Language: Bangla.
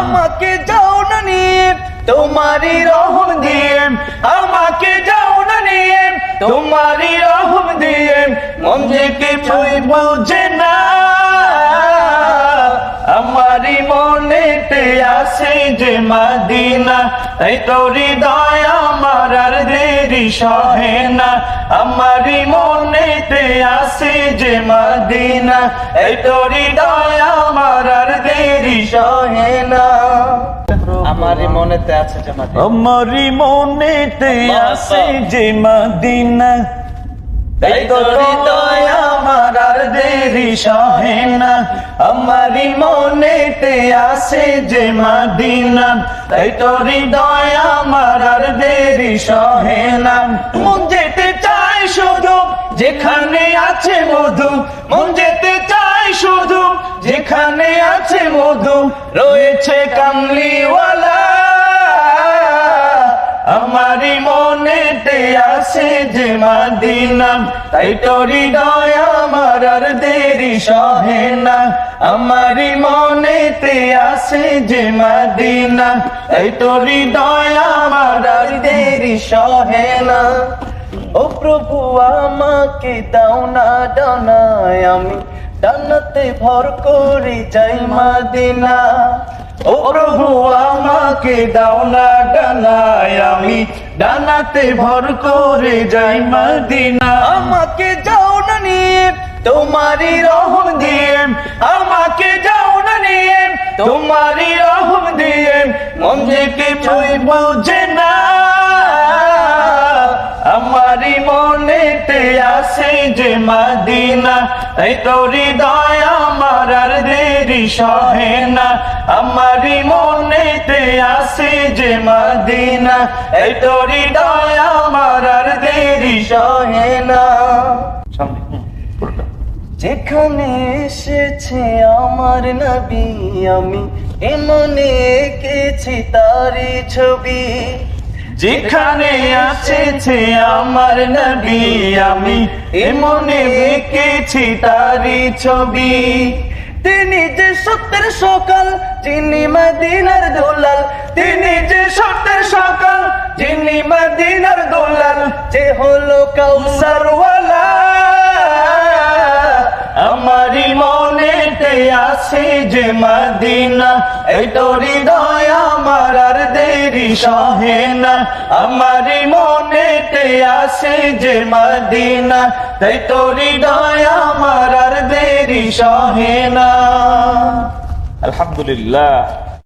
আমাকে যাও না নিয়ে তোমারই রহম দিয়ে, আমাকে যাও না নিয়ে তোমারই রহম দিয়ে, মন যে কিছুই বুঝে না। আমারই মনেতে আসে যে মদিনা, তাই তোর হৃদয় আমার আর দেরি সহে না। আমারই মনেতে আসে যে মদিনা, এই তোর হৃদয় আমার আর দেরি সহে না। আমারই মনেতে আছে যে মদিনা, আমারই মনেতে আসে যে মদিনা, তাই তোর হৃদয় আমার আর দেরি সহে না। আমারই মনেতে আসে যে মদিনা, তাই তোর হৃদয় আমার আর দেরি সহে না। মন যেতে চায় শুধু যেখানে আছে মধু, মন যেতে চায় শুধু যেখানে আছে মধু, রয়েছে কামলিওয়ালা। আমারই মনেতে আসে যে মদিনা, তাই তোর হৃদয় আমার আর দেরি সহে না। আমারই মনেতে আসে যে মদিনা, তাই তোর হৃদয় আমার আর দেরি সহে না। ও প্রভু আমাকে দাও না ডানায়, আমি ডানাতে ভর করে যাই মদিনা। ও প্রভু আমাকে দাও না ডানায়, আমি ডানাতে ভর করে যাই মদিনা। আমাকে যাও না নিয়ে তোমারই রহম দিয়ে, আমাকে যাও না নিয়ে তোমারই রহম দিয়ে, মন যে কিছুই বুঝে না। আমারই মনেতে আসে যে মদিনা, তাই তোর হৃদয় আমার আর দেরি সহে না। আমারই মনেতে আসে যে মদিনা, এই তোর হৃদয় আমার আর দেরি সহে না। যেখানে এসেছে আমার নবী, আমি এমনে এঁকেছি তারই ছবি। যেখানে আসেছে আমার নবী, আমি এমনে এঁকেছি তারই ছবি। তিনি যে সত্যের সকাল, যিনি মদিনার দুলাল, তিনি যে সত্যের সকাল, যিনি মদিনার দুলাল, যে হলো কাউসারওয়ালা। আমারই মনেতে আসে যে মদিনা, এই তোর হৃদয় আমার আর দেরি সহে না। আমারই মনেতে আসে যে মদিনা, তাই তোর হৃদয় আমার আর দেরি সহে না। আলহামদুলিল্লাহ।